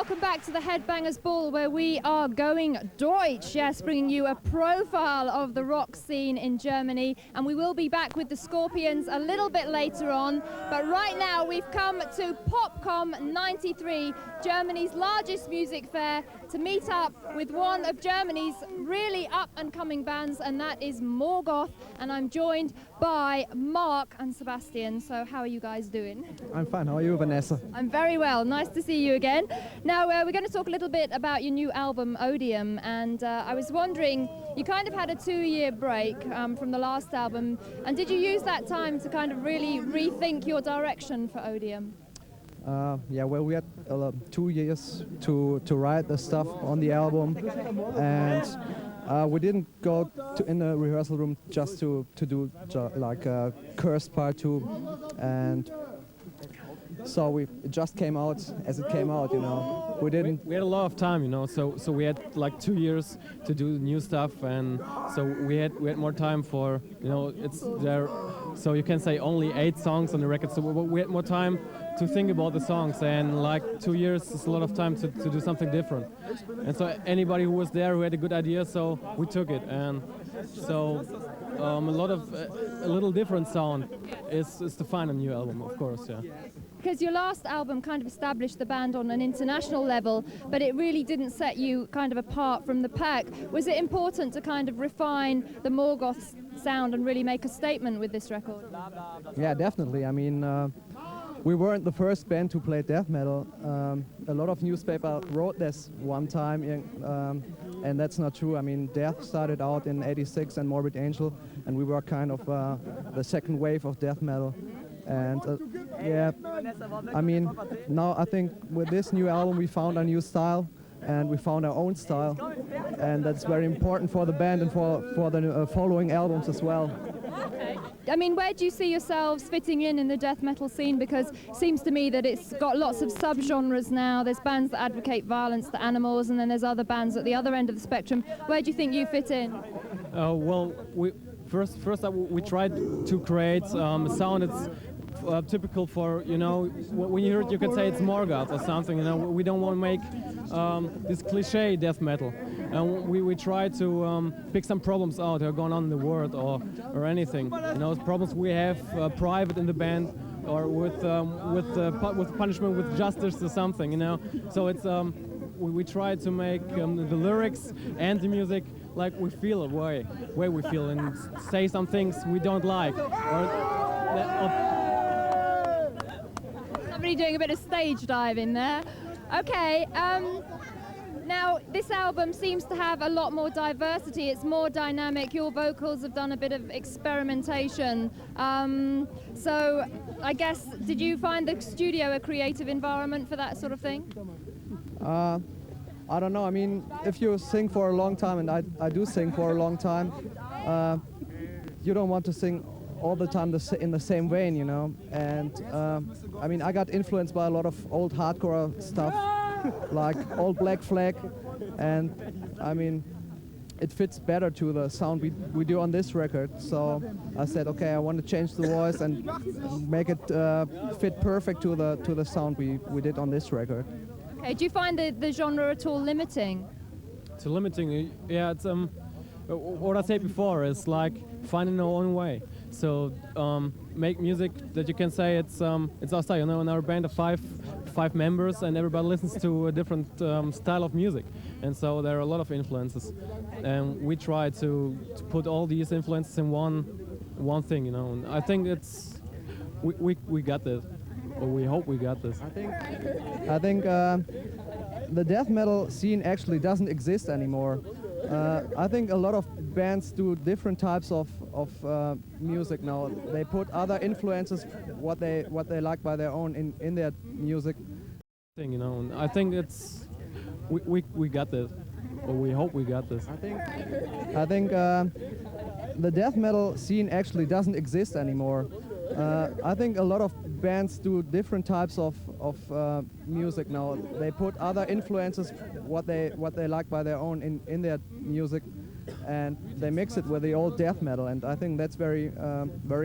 welcome back to the Headbangers Ball, where we are going Deutsch, yes, bringing you a profile of the rock scene in Germany, and we will be back with the Scorpions a little bit later on, but right now we've come to Popcom 93, Germany's largest music fair, to meet up with one of Germany's really up-and-coming bands, and that is Morgoth, and I'm joined by Mark and Sebastian. So how are you guys doing? I'm fine. How are you, Vanessa? I'm very well. Nice to see you again. Now, we're going to talk a little bit about your new album, Odium, and I was wondering, you kind of had a 2-year break from the last album, and did you use that time to kind of really rethink your direction for Odium? Yeah, well, we had 2 years to write the stuff on the album, and we didn't go in the rehearsal room just to do like a Cursed Part 2, and so it just came out as it came out, you know. We had a lot of time, you know, so we had like 2 years to do new stuff, and so we had more time for, you know, it's there, so you can say only 8 songs on the record, so we had more time to think about the songs, and like 2 years is a lot of time to do something different. And so anybody who was there who had a good idea, so we took it, and so a little different sound is to find a new album, of course, yeah. Because your last album kind of established the band on an international level, but it really didn't set you kind of apart from the pack. Was it important to kind of refine the Morgoth sound and really make a statement with this record? Yeah, definitely. I mean, we weren't the first band to play death metal. A lot of newspaper wrote this one time, and that's not true. I mean, Death started out in '86 and Morbid Angel, and we were kind of the second wave of death metal. And yeah, I mean, now I think with this new album we found a new style, and we found our own style, and that's very important for the band and for the following albums as well. Okay. I mean, where do you see yourselves fitting in the death metal scene? Because it seems to me that it's got lots of subgenres now. There's bands that advocate violence to animals, and then there's other bands at the other end of the spectrum. Where do you think you fit in? Well, first we tried to create a sound that's typical for, you know, when you hear it you could say it's Morgoth or something, you know. We don't want to make this cliche death metal, and we try to pick some problems out that are going on in the world, or anything, you know, problems we have private in the band, or with punishment, with justice or something, you know. So it's we try to make the lyrics and the music like we feel way we feel, and say some things we don't like, Somebody doing a bit of stage diving there. Okay, now this album seems to have a lot more diversity. It's more dynamic. Your vocals have done a bit of experimentation. So I guess, did you find the studio a creative environment for that sort of thing? I don't know. I mean, if you sing for a long time, and I do sing for a long time, you don't want to sing all the time in the same vein, you know. And I mean, I got influenced by a lot of old hardcore stuff, like old Black Flag, and I mean, it fits better to the sound we do on this record. So I said, okay, I want to change the voice and make it fit perfect to the sound we did on this record. Okay, do you find the genre at all limiting? It's limiting, yeah. It's what I said before is like finding our own way. So make music that you can say it's our style. You know, in our band of five members, and everybody listens to a different style of music, and so there are a lot of influences, and we try to put all these influences in one thing, you know. And I think it's we got this, or we hope we got this. I think the death metal scene actually doesn't exist anymore. I think a lot of bands do different types of music now. They put other influences, what they like by their own in their music. You know, and I think it's we got this, or we hope we got this. I think the death metal scene actually doesn't exist anymore. I think a lot of bands do different types of music now. They put other influences, what they like by their own in their music, and they mix it with the old death metal. And I think that's very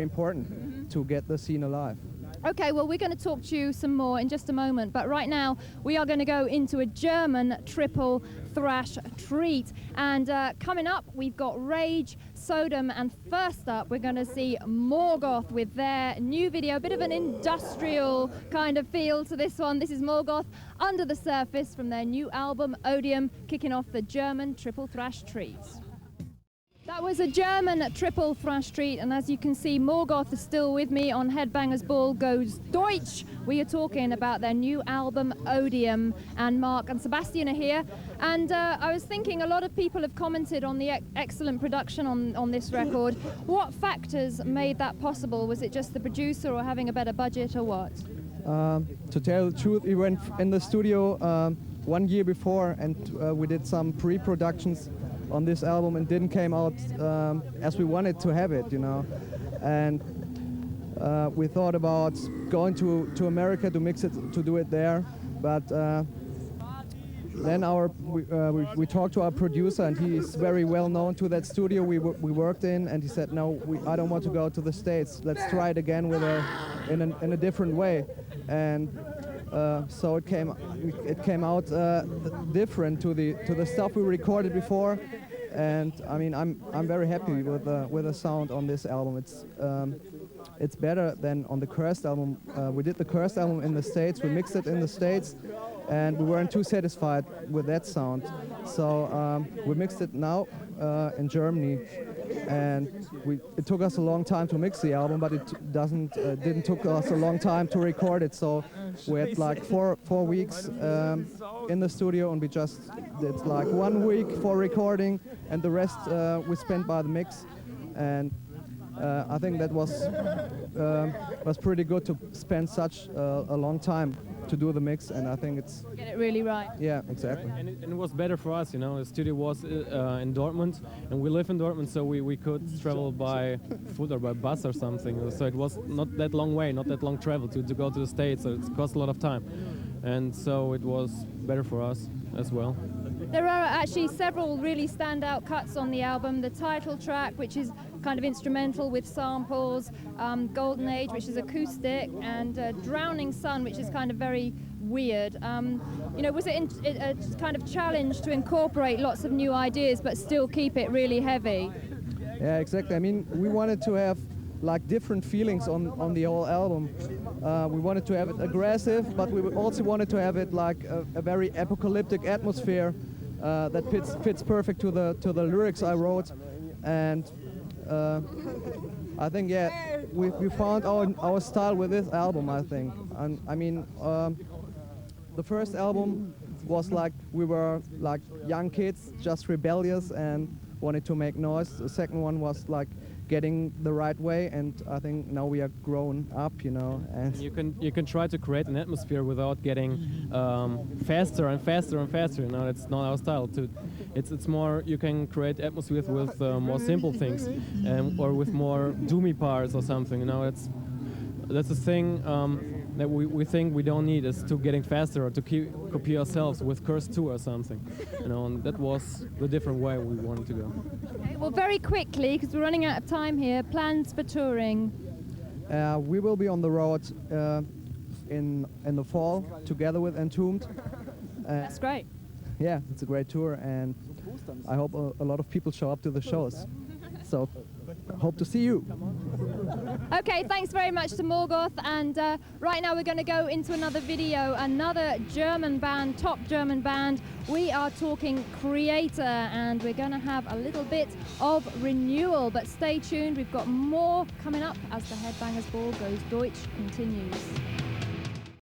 important to get the scene alive. Okay, well, we're going to talk to you some more in just a moment, but right now we are going to go into a German triple thrash treat. And coming up, we've got Rage, Sodom, and first up, we're going to see Morgoth with their new video, a bit of an industrial kind of feel to this one. This is Morgoth, Under the Surface, from their new album, Odium, kicking off the German triple thrash treat. That was a German triple thrash treat, and as you can see, Morgoth is still with me on Headbangers Ball Goes Deutsch. We are talking about their new album, Odium, and Mark and Sebastian are here. And I was thinking, a lot of people have commented on the excellent production on this record. What factors made that possible? Was it just the producer or having a better budget or what? To tell the truth, we went in the studio 1 year before, and we did some pre-productions on this album, and didn't came out as we wanted to have it, you know. And we thought about going to America to mix it, to do it there, but then we talked to our producer, and he's very well known to that studio we worked in, and he said, no, I don't want to go to the States. Let's try it again with in a different way. And so it came out different to the stuff we recorded before, and I mean I'm very happy with the sound on this album. It's better than on the Cursed album. We did the Cursed album in the States. We mixed it in the States, and we weren't too satisfied with that sound. So we mixed it now in Germany, and it took us a long time to mix the album, but it didn't took us a long time to record it. So we had like four weeks in the studio, and we just did like 1 week for recording, and the rest we spent by the mix. And I think that was pretty good to spend such a long time to do the mix, and I think it's... Get it really right. Yeah, exactly. And it was better for us, you know. The studio was in Dortmund, and we live in Dortmund, so we could travel by foot or by bus or something. So it was not that long way, not that long travel to go to the States, so it cost a lot of time. And so it was better for us as well. There are actually several really standout cuts on the album. The title track, which is kind of instrumental with samples, Golden Age, which is acoustic, and Drowning Sun, which is kind of very weird. You know, was it a kind of challenge to incorporate lots of new ideas but still keep it really heavy? Yeah, exactly. I mean, we wanted to have like different feelings on the whole album. We wanted to have it aggressive, but we also wanted to have it like a very apocalyptic atmosphere that fits perfect to the lyrics I wrote. And I think, yeah, we found our style with this album, I think. And I mean, the first album was like we were like young kids, just rebellious and wanted to make noise. The second one was like getting the right way, and I think now we are grown up, you know. And you can try to create an atmosphere without getting faster and faster and faster. You know, it's not our style. It's more, you can create atmosphere with more simple things, or with more doomy parts or something. You know, that's the thing that we think we don't need, is to getting faster or to copy ourselves with Curse 2 or something. You know, and that was the different way we wanted to go. Okay, well, very quickly, because we're running out of time here, plans for touring? We will be on the road in the fall together with Entombed. That's great. Yeah, it's a great tour, and I hope a lot of people show up to the shows. So, hope to see you. Okay, thanks very much to Morgoth, and right now we're going to go into another video, another German band, top German band. We are talking Creator, and we're going to have a little bit of renewal, but stay tuned, we've got more coming up as the Headbangers Ball Goes Deutsch continues.